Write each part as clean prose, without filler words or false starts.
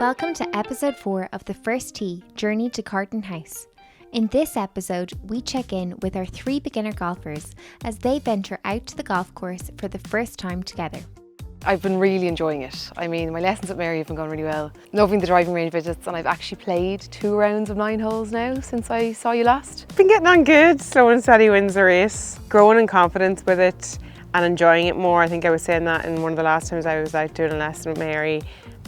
Welcome to episode 4 of the First Tee Journey to Carton House. In this episode, we check in with our 3 beginner golfers as they venture out to the golf course for the first time together. I've been really enjoying it. I mean, my lessons at Mary have been going really well. Loving the driving range visits, and I've actually played 2 rounds of 9 holes now since I saw you last. Been getting on good, slow and steady wins the race. Growing in confidence with it and enjoying it more. I think I was saying that in one of the last times I was out doing a lesson with Mary.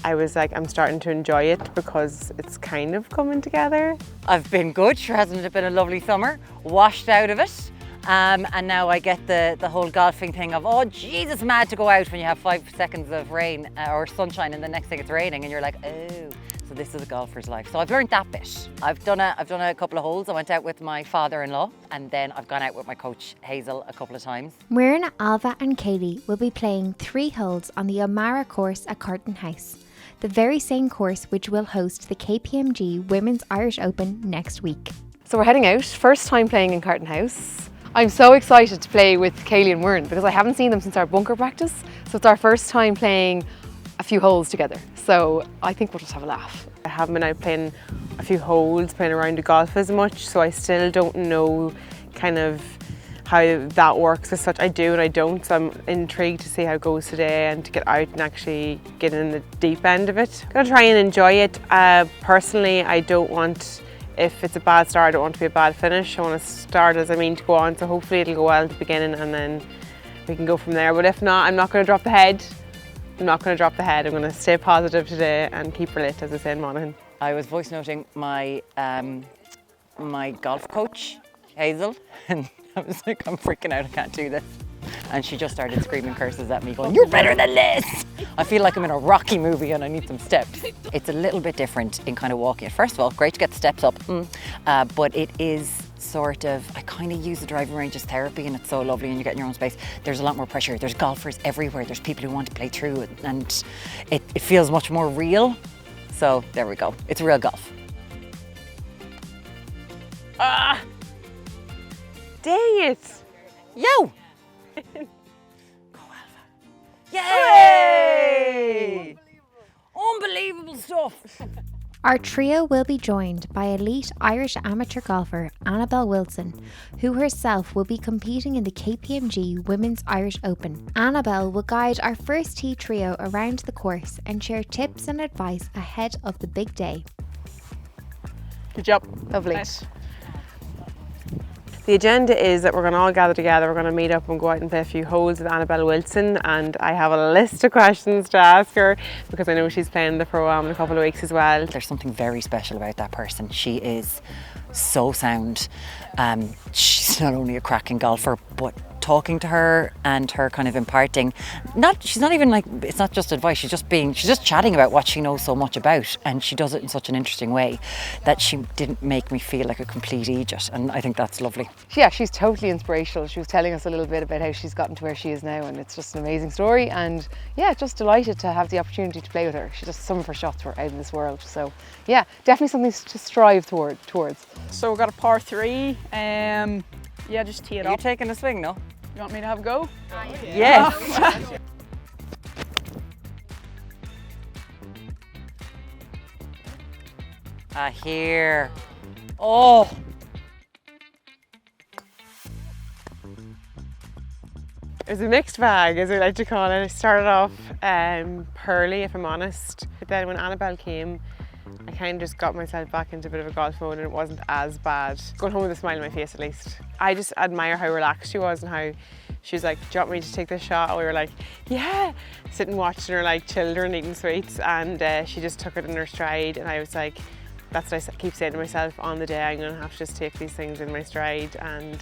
I was like, I'm starting to enjoy it because it's kind of coming together. I've been good, sure hasn't it been a lovely summer, washed out of it. And now I get the whole golfing thing of, oh Jesus, mad to go out when you have 5 seconds of rain or sunshine and the next thing it's raining and you're like, oh, so this is a golfer's life. So I've learned that bit. I've done a couple of holes. I went out with my father-in-law and then I've gone out with my coach Hazel a couple of times. Muireann, Ailbhe and Kayleigh will be playing 3 holes on the O'Mara course at Carton House, the very same course which will host the KPMG Women's Irish Open next week. So we're heading out, first time playing in Carton House. I'm so excited to play with Kayleigh and Muireann because I haven't seen them since our bunker practice. So it's our first time playing a few holes together. So I think we'll just have a laugh. I haven't been out playing a few holes, playing around the golf as much, so I still don't know kind of how that works as such. I do and I don't, so I'm intrigued to see how it goes today and to get out and actually get in the deep end of it. I'm gonna try and enjoy it. Personally, I don't want, if it's a bad start, I don't want to be a bad finish. I want to start as I mean to go on, so hopefully it'll go well at the beginning and then we can go from there. But if not, I'm not going to drop the head. I'm not going to drop the head. I'm going to stay positive today and keep her lit, as I say in Monaghan. I was voice noting my my golf coach, Hazel, and I was like, I'm freaking out, I can't do this. And she just started screaming curses at me going, you're better than this! I feel like I'm in a Rocky movie and I need some steps. It's a little bit different in kind of walking. First of all, great to get the steps up, but it is sort of, I kind of use the driving range as therapy and it's so lovely and you get in your own space. There's a lot more pressure. There's golfers everywhere. There's people who want to play through it and it feels much more real. So there we go. It's real golf. Ah! Dang it! Yo! Go Ailbhe. Yay! Unbelievable stuff. Our trio will be joined by elite Irish amateur golfer Annabel Wilson, who herself will be competing in the KPMG Women's Irish Open. Annabel will guide our First Tee trio around the course and share tips and advice ahead of the big day. Good job. Lovely. Nice. The agenda is that we're going to all gather together, we're going to meet up and go out and play a few holes with Annabel Wilson, and I have a list of questions to ask her because I know she's playing the Pro-Am in a couple of weeks as well. There's something very special about that person. She is so sound. She's not only a cracking golfer, but talking to her and her kind of imparting, she's not even like, it's not just advice, she's just chatting about what she knows so much about, and she does it in such an interesting way that she didn't make me feel like a complete idiot, and I think that's lovely. Yeah, she's totally inspirational. She was telling us a little bit about how she's gotten to where she is now and it's just an amazing story, and yeah, just delighted to have the opportunity to play with her. Some of her shots were out of this world, so yeah, definitely something to strive towards. So we've got a par 3, yeah, just tee it Are you up. taking a swing, no? You want me to have a go? Yes! Here. Oh! It was a mixed bag, as we like to call it. I started off pearly, if I'm honest, but then when Annabel came, I kind of just got myself back into a bit of a golf mode and it wasn't as bad. Going home with a smile on my face at least. I just admire how relaxed she was and how she was like, do you want me to take this shot? And we were like, yeah! Sitting watching her like children eating sweets, and she just took it in her stride, and I was like, that's what I keep saying to myself, on the day I'm going to have to just take these things in my stride and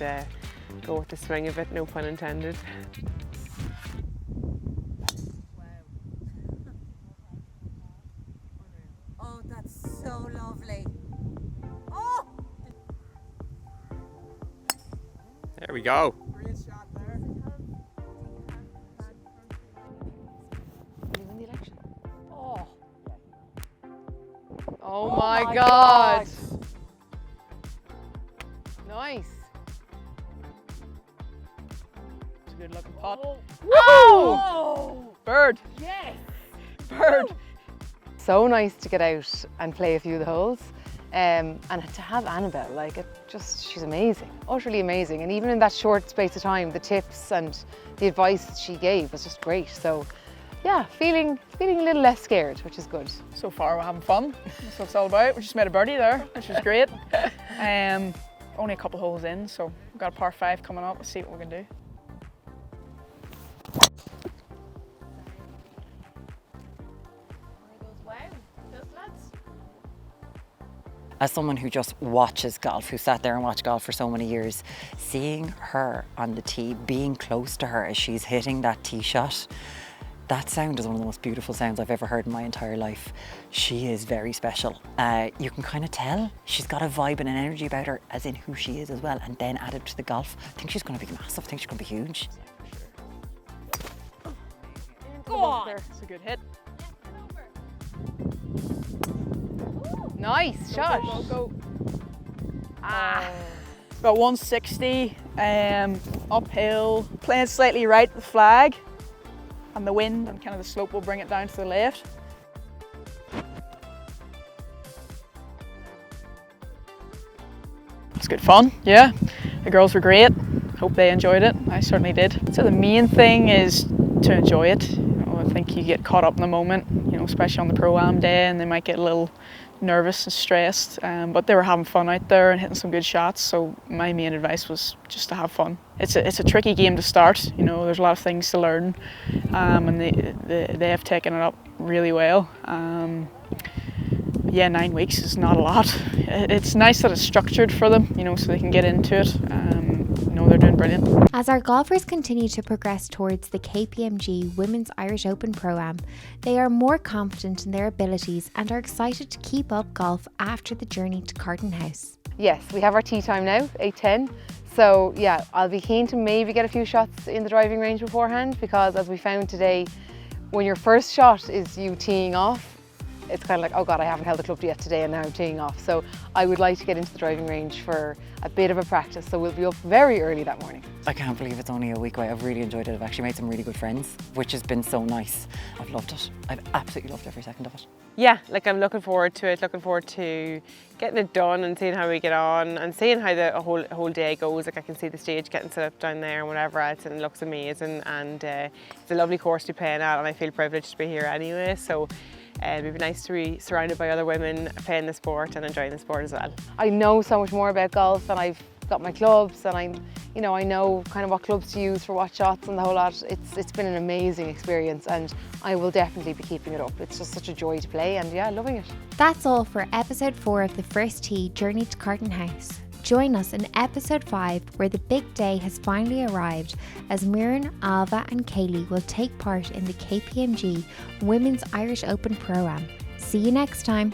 go with the swing of it, no pun intended. Oh, that's so lovely. Oh! There we go. Great shot there. Did he win the election? Oh! Oh my God! Nice. It's a good looking putt. Whoa! Bird. Yes! Bird. so nice to get out and play a few of the holes. And to have Annabel, she's amazing, utterly amazing. And even in that short space of time, the tips and the advice she gave was just great. So yeah, feeling a little less scared, which is good. So far we're having fun. That's what it's all about. We just made a birdie there, which was great. Only a couple holes in, so we've got a par 5 coming up. Let's see what we can do. As someone who just watches golf, who sat there and watched golf for so many years, seeing her on the tee, being close to her as she's hitting that tee shot, that sound is one of the most beautiful sounds I've ever heard in my entire life. She is very special. You can kind of tell she's got a vibe and an energy about her, as in who she is as well, and then added to the golf. I think she's going to be massive. I think she's going to be huge. Go on! It's a good hit. Nice shot. Go. About 160, uphill, playing slightly right of the flag, and the wind and kind of the slope will bring it down to the left. It's good fun, yeah. The girls were great. Hope they enjoyed it. I certainly did. So the main thing is to enjoy it. I think you get caught up in the moment, especially on the Pro-Am day, and they might get a little nervous and stressed, but they were having fun out there and hitting some good shots. So my main advice was just to have fun. It's a tricky game to start. There's a lot of things to learn, and they have taken it up really well. Yeah, 9 weeks is not a lot. It's nice that it's structured for them, so they can get into it. They're doing brilliant. As our golfers continue to progress towards the KPMG Women's Irish Open Pro-Am, they are more confident in their abilities and are excited to keep up golf after the journey to Carton House. Yes, we have our tee time now, 8:10. So yeah, I'll be keen to maybe get a few shots in the driving range beforehand, because as we found today, when your first shot is you teeing off, it's kind of like, oh God, I haven't held the club yet today and now I'm teeing off. So I would like to get into the driving range for a bit of a practice. So we'll be up very early that morning. I can't believe it's only a week away. I've really enjoyed it. I've actually made some really good friends, which has been so nice. I've loved it. I've absolutely loved every second of it. Yeah, I'm looking forward to it, looking forward to getting it done and seeing how we get on and seeing how the whole day goes. I can see the stage getting set up down there and whatever else, and it looks amazing, and it's a lovely course to be playing at, and I feel privileged to be here anyway. So it'd be nice to be surrounded by other women playing the sport and enjoying the sport as well. I know so much more about golf, and I've got my clubs, and I know kind of what clubs to use for what shots and the whole lot. It's been an amazing experience, and I will definitely be keeping it up. It's just such a joy to play, and yeah, loving it. That's all for episode 4 of the First Tee Journey to Carton House. Join us in episode 5, where the big day has finally arrived, as Muireann, Ailbhe and Kayleigh will take part in the KPMG Women's Irish Open Pro-Am. See you next time.